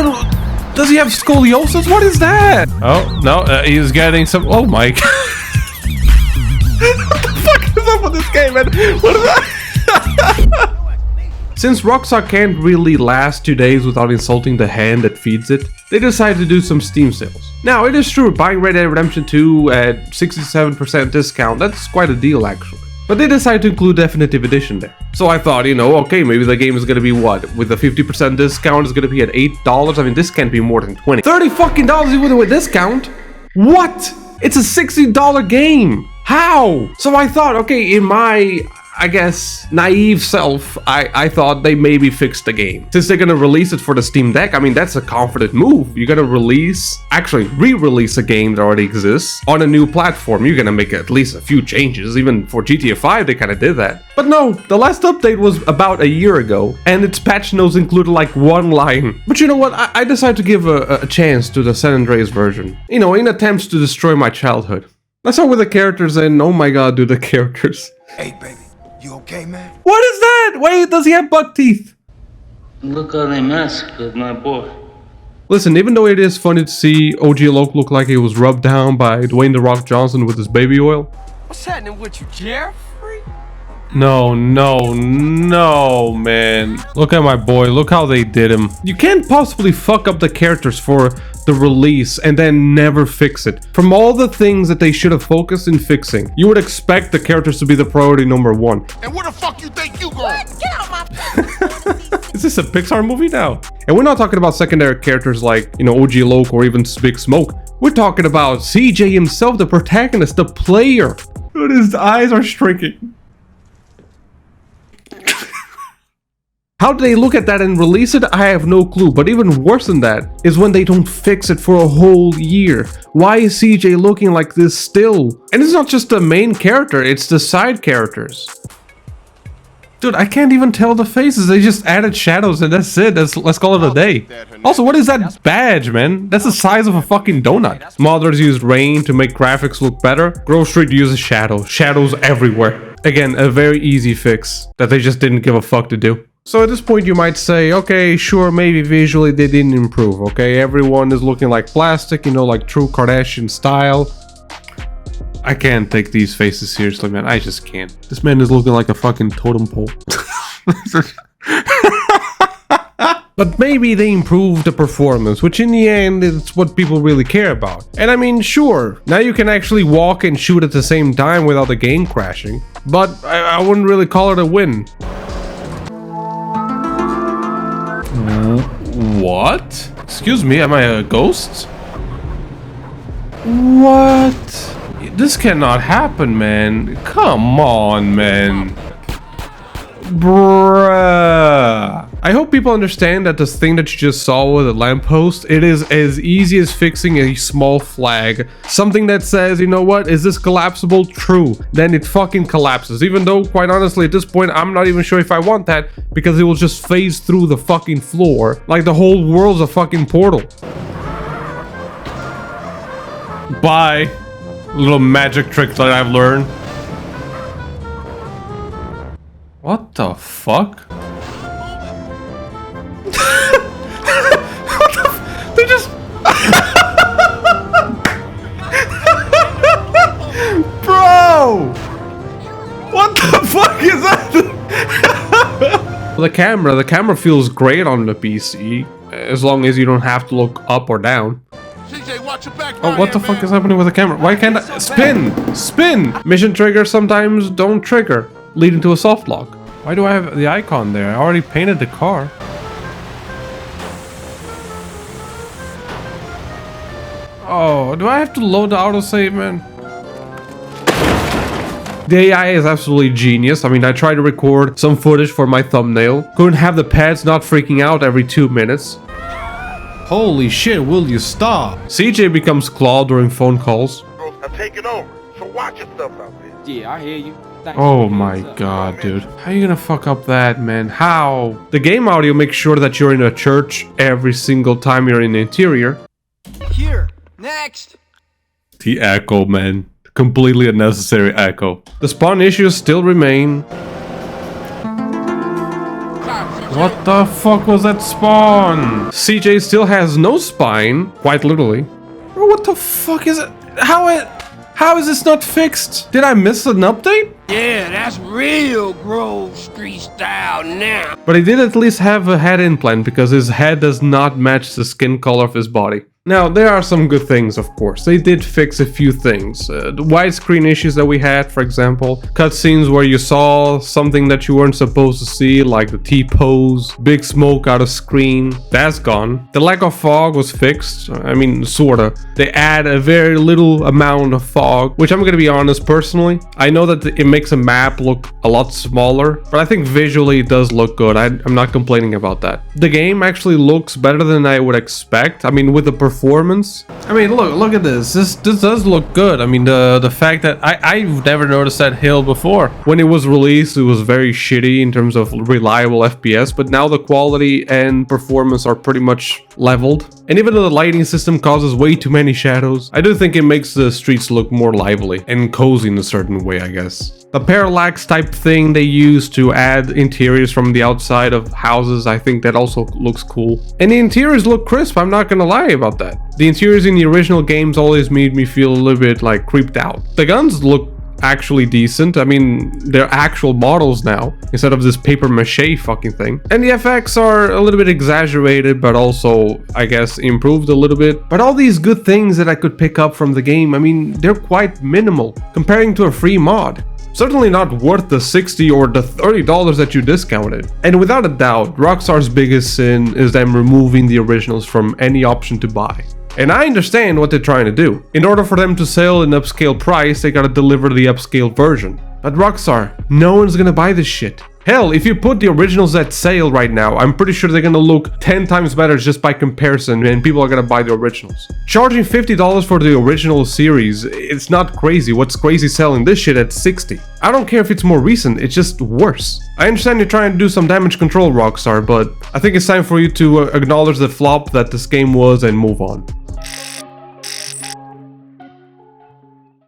What? Does he have scoliosis? What is that? Oh, no, he's getting some... Oh my god. What the fuck is up with this game, man? What is that? Since Rockstar can't really last 2 days without insulting the hand that feeds it, they decided to do some Steam sales. Now, it is true, buying Red Dead Redemption 2 at 67% discount, that's quite a deal actually. But they decided to include Definitive Edition there. So I thought, you know, okay, maybe the game is gonna be what? With a 50% discount, it's gonna be at $8? I mean, this can't be more than $20. $30 fucking even with a discount? What? It's a $60 game. How? So I thought, okay, in my, I guess, naive self, I thought they maybe fixed the game. Since they're gonna release it for the Steam Deck, I mean, that's a confident move. You're gonna actually re-release a game that already exists on a new platform. You're gonna make at least a few changes. Even for GTA 5, they kind of did that. But no, the last update was about a year ago, and its patch notes included like one line. But you know what? I decided to give a chance to the San Andreas version. You know, in attempts to destroy my childhood. Let's start with the characters, and oh my god, dude, the characters. Hey, baby. You okay, man? What is that? Wait, does he have buck teeth? Look how they massacred my boy. Listen, even though it is funny to see OG Loke look like he was rubbed down by Dwayne "The Rock" Johnson with his baby oil. What's happening with you, Jeffrey? No, man. Look at my boy. Look how they did him. You can't possibly fuck up the characters for the release and then never fix it. From all the things that they should have focused in fixing, you would expect the characters to be the priority number one. And where the fuck you think you going? Get out my Is this a Pixar movie now? And we're not talking about secondary characters like, you know, OG Loke or even Big Smoke. We're talking about CJ himself, the protagonist, the player. Dude, his eyes are shrinking. How do they look at that and release it? I have no clue, but even worse than that is when they don't fix it for a whole year. Why is CJ looking like this still? And it's not just the main character, it's the side characters. Dude, I can't even tell the faces, they just added shadows and that's it, let's call it a day. Also, what is that badge, man? That's the size of a fucking donut. Modders used rain to make graphics look better. Grove Street uses shadows everywhere. Again, a very easy fix that they just didn't give a fuck to do. So at this point you might say, okay, sure, maybe visually they didn't improve, okay? Everyone is looking like plastic, you know, like true Kardashian style. I can't take these faces seriously, man. I just can't. This man is looking like a fucking totem pole. But maybe they improved the performance, which in the end is what people really care about. And I mean, sure, now you can actually walk and shoot at the same time without the game crashing. But I wouldn't really call it a win. What? Excuse me, am I a ghost? What? This cannot happen, man. Come on, man. Bruh. I hope people understand that this thing that you just saw with a lamppost, it is as easy as fixing a small flag. Something that says, you know what, is this collapsible? True. Then it fucking collapses. Even though, quite honestly, at this point, I'm not even sure if I want that, because it will just phase through the fucking floor. Like the whole world's a fucking portal. Bye. Little magic trick that I've learned. What the fuck? What the they just... Bro! What the fuck is that? The camera feels great on the PC, as long as you don't have to look up or down. CJ, watch your back. Oh, what the fuck is happening with the camera? Why can't I... Spin! Mission triggers sometimes don't trigger, leading to a soft lock. Why do I have the icon there? I already painted the car. Oh, do I have to load the autosave, man? The AI is absolutely genius. I mean, I tried to record some footage for my thumbnail. Couldn't have the pads not freaking out every 2 minutes. Holy shit, will you stop? CJ becomes Claw during phone calls. I'm taking over, so watch yourself out there. Yeah, I hear you. Oh my god, dude. How are you gonna fuck up that, man? How? The game audio makes sure that you're in a church every single time you're in the interior. Here, next. The echo, man. Completely unnecessary echo. The spawn issues still remain. What the fuck was that spawn? CJ still has no spine, quite literally. Bro, what the fuck is it? How is this not fixed? Did I miss an update? Yeah, that's real Grove Street style now. But he did at least have a head implant because his head does not match the skin color of his body. Now, there are some good things, of course. They did fix a few things. The widescreen issues that we had, for example. Cutscenes where you saw something that you weren't supposed to see, like the T-pose, big smoke out of screen. That's gone. The lack of fog was fixed. I mean, sorta. They add a very little amount of fog, which I'm gonna be honest, personally, I know that it makes a map look a lot smaller, but I think visually it does look good. I'm not complaining about that. The game actually looks better than I would expect. I mean, with the performance. I mean, look at this. This does look good. I mean, the fact that I've never noticed that hill before. When it was released, it was very shitty in terms of reliable FPS, but now the quality and performance are pretty much leveled. And even though the lighting system causes way too many shadows, I do think it makes the streets look more lively and cozy in a certain way, I guess. The parallax type thing they use to add interiors from the outside of houses, I think that also looks cool. And the interiors look crisp, I'm not gonna lie about that. The interiors in the original games always made me feel a little bit like creeped out. The guns look actually decent. I mean, they're actual models now instead of this paper mache fucking thing. And the FX are a little bit exaggerated, but also, I guess, improved a little bit. But all these good things that I could pick up from the game, I mean, they're quite minimal comparing to a free mod. Certainly not worth the $60 or the $30 that you discounted. And without a doubt, Rockstar's biggest sin is them removing the originals from any option to buy. And I understand what they're trying to do. In order for them to sell an upscale price, they gotta deliver the upscale version. But Rockstar, no one's gonna buy this shit. Hell, if you put the originals at sale right now, I'm pretty sure they're gonna look 10 times better just by comparison, and people are gonna buy the originals. Charging $50 for the original series, it's not crazy. What's crazy selling this shit at 60? I don't care if it's more recent, it's just worse. I understand you're trying to do some damage control, Rockstar, but I think it's time for you to acknowledge the flop that this game was and move on.